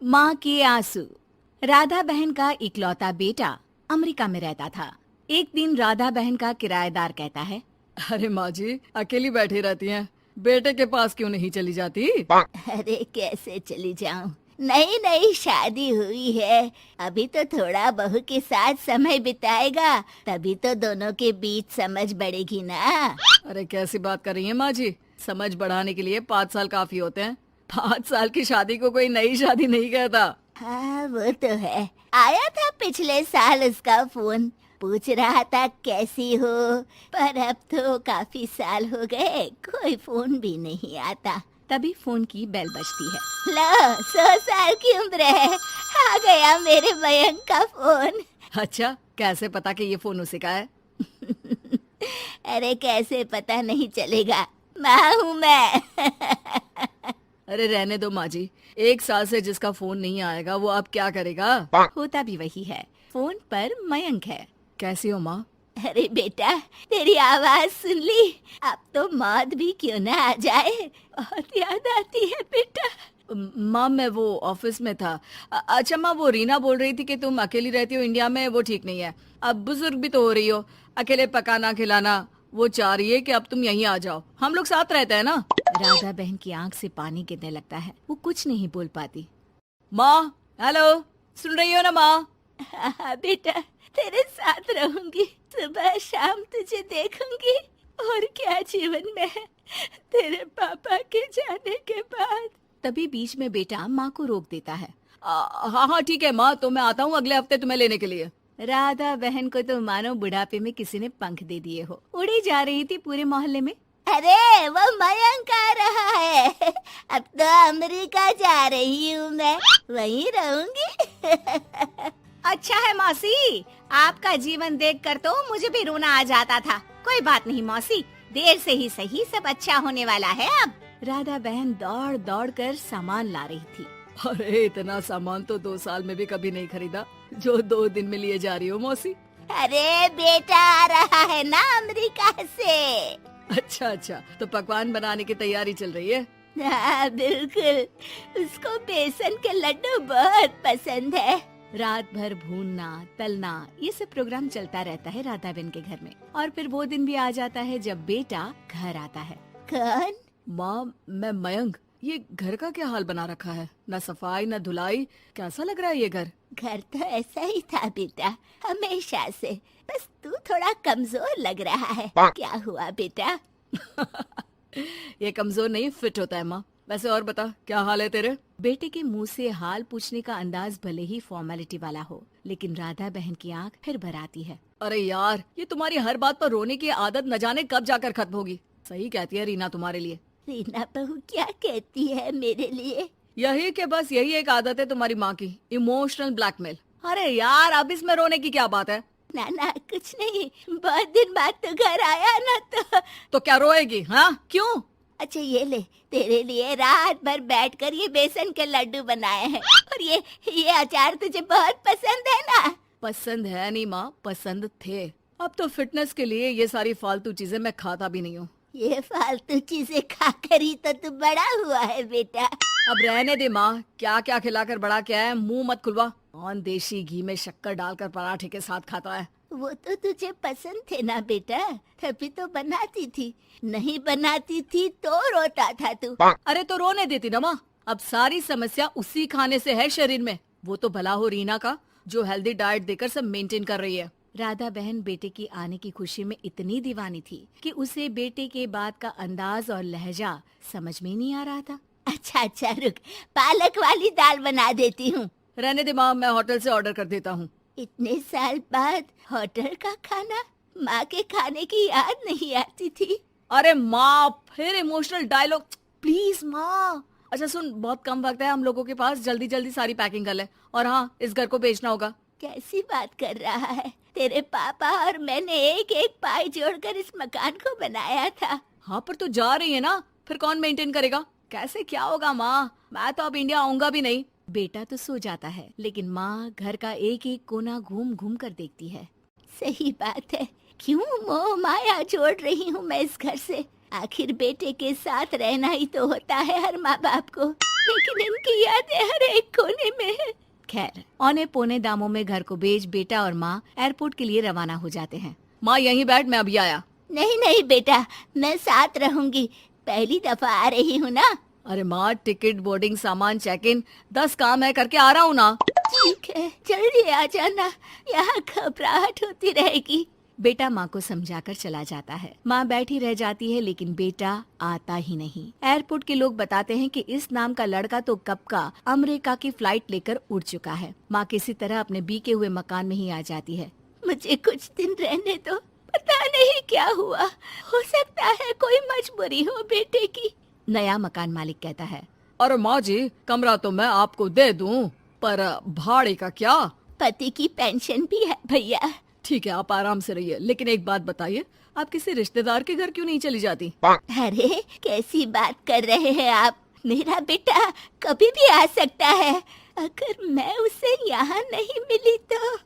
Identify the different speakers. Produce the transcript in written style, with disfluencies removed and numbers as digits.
Speaker 1: माँ के आंसू। राधा बहन का इकलौता बेटा अमेरिका में रहता था। एक दिन राधा बहन का किराएदार कहता है,
Speaker 2: अरे माँ जी अकेली बैठी रहती हैं, बेटे के पास क्यों नहीं चली जाती?
Speaker 3: अरे कैसे चली जाऊं, नई नई शादी हुई है। अभी तो थोड़ा बहू के साथ समय बिताएगा, तभी तो दोनों के बीच समझ बढ़ेगी ना।
Speaker 2: अरे कैसी बात कर रही हैं माँ जी, समझ बढ़ाने के लिए 5 साल काफी होते हैं। 5 साल की शादी को कोई नई शादी नहीं कहता।
Speaker 3: हाँ वो तो है। आया था पिछले साल उसका फोन, पूछ रहा था कैसी हो, पर अब तो काफी साल हो गए, कोई फोन भी नहीं आता।
Speaker 1: तभी फोन की बेल बजती है।
Speaker 3: लो 100 साल की उम्र है, आ गया मेरे मयंक का फोन।
Speaker 2: अच्छा, कैसे पता कि ये फोन उसी का है?
Speaker 3: अरे कैसे पता नहीं चलेगा, माँ हूँ मैं।
Speaker 2: अरे रहने दो माँ जी, 1 साल से जिसका फोन नहीं आएगा वो अब क्या करेगा?
Speaker 1: होता भी वही है। फोन पर मयंक है।
Speaker 2: कैसी हो माँ?
Speaker 3: अरे बेटा, तेरी आवाज सुन ली, अब तो मौत भी क्यों ना आ जाए, बहुत याद आती है बेटा।
Speaker 2: माँ मैं वो ऑफिस में था। अच्छा माँ, वो रीना बोल रही थी कि तुम अकेली रहती हो इंडिया में, वो ठीक नहीं है। अब बुजुर्ग भी तो हो रही हो, अकेले पकाना खिलाना, वो चाह रही है कि अब तुम यहीं आ जाओ, हम लोग साथ रहते हैं ना।
Speaker 1: राधा बहन की आंख से पानी गिरने लगता है। वो कुछ नहीं बोल पाती।
Speaker 2: माँ हेलो, सुन रही हो ना माँ?
Speaker 3: हाँ बेटा, तेरे साथ रहूंगी, सुबह शाम तुझे देखूंगी, और क्या जीवन में है तेरे पापा के जाने के बाद।
Speaker 1: तभी बीच में बेटा माँ को रोक देता है।
Speaker 2: हाँ हाँ ठीक है माँ, तो मैं आता हूँ अगले हफ्ते तुम्हें लेने के लिए।
Speaker 1: राधा बहन को तो मानो बुढ़ापे में किसी ने पंख दे दिए हो। उड़ी जा रही थी पूरे मोहल्ले में।
Speaker 3: अरे वो मयंक आ रहा है, अब तो अमेरिका जा रही हूँ मैं, वहीं रहूंगी।
Speaker 1: अच्छा है मौसी, आपका जीवन देखकर तो मुझे भी रोना आ जाता था। कोई बात नहीं मौसी, देर से ही सही, सब अच्छा होने वाला है अब। राधा बहन दौड़ दौड़ कर सामान ला रही थी।
Speaker 2: अरे इतना सामान तो 2 साल में भी कभी नहीं खरीदा जो 2 दिन में लिए जा रही हो मौसी।
Speaker 3: अरे बेटा आ रहा है ना अमेरिका से।
Speaker 2: अच्छा अच्छा, तो पकवान बनाने की तैयारी चल रही है?
Speaker 3: हाँ बिल्कुल, उसको बेसन के लड्डू बहुत पसंद है।
Speaker 1: रात भर भूनना तलना ये सब प्रोग्राम चलता रहता है राधा बहन के घर में। और फिर वो दिन भी आ जाता है जब बेटा घर आता है।
Speaker 3: कौन?
Speaker 2: माँ मैं मयंक। ये घर का क्या हाल बना रखा है, न सफाई न धुलाई, कैसा लग रहा है ये घर?
Speaker 3: घर तो ऐसा ही था बेटा, हमेशा से, बस तू थोड़ा कमजोर लग रहा है। क्या हुआ बेटा?
Speaker 2: ये कमजोर नहीं, फिट होता है माँ। वैसे और बता, क्या हाल है तेरे?
Speaker 1: बेटे के मुंह से हाल पूछने का अंदाज भले ही फॉर्मेलिटी वाला हो, लेकिन राधा बहन की आंख फिर भर आती है।
Speaker 2: अरे यार, ये तुम्हारी हर बात पर रोने की आदत न जाने कब जाकर खत्म होगी। सही कहती है रीना तुम्हारे लिए।
Speaker 3: रीना बहू क्या कहती है मेरे लिए?
Speaker 2: यही के बस यही एक आदत है तुम्हारी माँ की, इमोशनल ब्लैकमेल। अरे यार, अब इसमें रोने की क्या बात है?
Speaker 3: ना ना कुछ नहीं, बहुत दिन बाद तो घर आया ना
Speaker 2: तो क्या रोएगी? हाँ क्यों?
Speaker 3: अच्छा ये ले, तेरे लिए रात भर बैठकर ये बेसन के लड्डू बनाए हैं, और ये अचार तुझे बहुत पसंद है ना?
Speaker 2: पसंद है नहीं माँ, पसंद थे। अब तो फिटनेस के लिए ये सारी फालतू चीजें मैं खाता भी नहीं हूँ।
Speaker 3: ये फालतू चीजें खाकर ही तो तू बड़ा हुआ है बेटा।
Speaker 2: अब रहने दे माँ, क्या क्या खिलाकर बड़ा किया है, मुंह मत खुलवा। कौन देशी घी में शक्कर डालकर पराठे के साथ खाता है?
Speaker 3: वो तो तुझे पसंद थे ना बेटा, तभी तो बनाती थी, नहीं बनाती थी तो रोता था तू।
Speaker 2: अरे तो रोने देती ना माँ, अब सारी समस्या उसी खाने से है शरीर में। वो तो भला हो रीना का, जो हेल्दी डाइट देकर सब मेंटेन कर रही है।
Speaker 1: राधा बहन बेटे की आने की खुशी में इतनी दीवानी थी कि उसे बेटे के बात का अंदाज और लहजा समझ में नहीं आ रहा था।
Speaker 3: अच्छा अच्छा रुक, पालक वाली दाल बना देती हूँ।
Speaker 2: रहने दे माँ, मैं होटल से ऑर्डर कर देता हूँ।
Speaker 3: इतने साल बाद होटल का खाना, माँ के खाने की याद नहीं आती थी।
Speaker 2: अरे माँ, फिर इमोशनल डायलॉग, प्लीज माँ। अच्छा सुन, बहुत कम वक्त है हम लोगों के पास, जल्दी जल्दी सारी पैकिंग कर ले। और हाँ, इस घर को बेचना होगा।
Speaker 3: कैसी बात कर रहा है? तेरे पापा और मैंने एक एक पाई जोड़कर इस मकान को बनाया था।
Speaker 2: हाँ पर तू जा रही है ना, फिर कौन मेंटेन करेगा? कैसे क्या होगा माँ, मैं तो अब इंडिया आऊंगा भी नहीं।
Speaker 1: बेटा तो सो जाता है, लेकिन माँ घर का एक एक कोना घूम घूम कर देखती है।
Speaker 3: सही बात है, क्यों मोह माया जोड़ रही हूँ मैं इस घर से? आखिर बेटे के साथ रहना ही तो होता है हर माँ बाप को। लेकिन इनकी यादें हर एक कोने में है।
Speaker 1: खैर, औने पौने दामों में घर को बेच बेटा और माँ एयरपोर्ट के लिए रवाना हो जाते हैं।
Speaker 2: माँ यहीं बैठ, मैं अभी आया।
Speaker 3: नहीं नहीं बेटा, मैं साथ रहूंगी, पहली दफा आ रही हूँ ना।
Speaker 2: अरे माँ, टिकट, बोर्डिंग, सामान, चेक इन, 10 काम है, करके आ रहा हूँ ना।
Speaker 3: ठीक है, जल्दी आ जाना, यहाँ घबराहट होती रहेगी।
Speaker 1: बेटा माँ को समझाकर चला जाता है। माँ बैठी रह जाती है लेकिन बेटा आता ही नहीं। एयरपोर्ट के लोग बताते हैं कि इस नाम का लड़का तो कब का अमेरिका की फ्लाइट लेकर उड़ चुका है। माँ किसी तरह अपने बीके हुए मकान में ही आ जाती है।
Speaker 3: मुझे कुछ दिन रहने दो, पता नहीं क्या हुआ, हो सकता है कोई मजबूरी हो बेटे की।
Speaker 1: नया मकान मालिक कहता है।
Speaker 2: अरे माँ जी, कमरा तो मैं आपको दे दूँ, पर भाड़े का क्या?
Speaker 3: पति की पेंशन भी है भैया।
Speaker 2: ठीक है, आप आराम से रहिए, लेकिन एक बात बताइए, आप किसी रिश्तेदार के घर क्यों नहीं चली जाती?
Speaker 3: अरे कैसी बात कर रहे हैं आप, मेरा बेटा कभी भी आ सकता है। अगर मैं उसे यहाँ नहीं मिली तो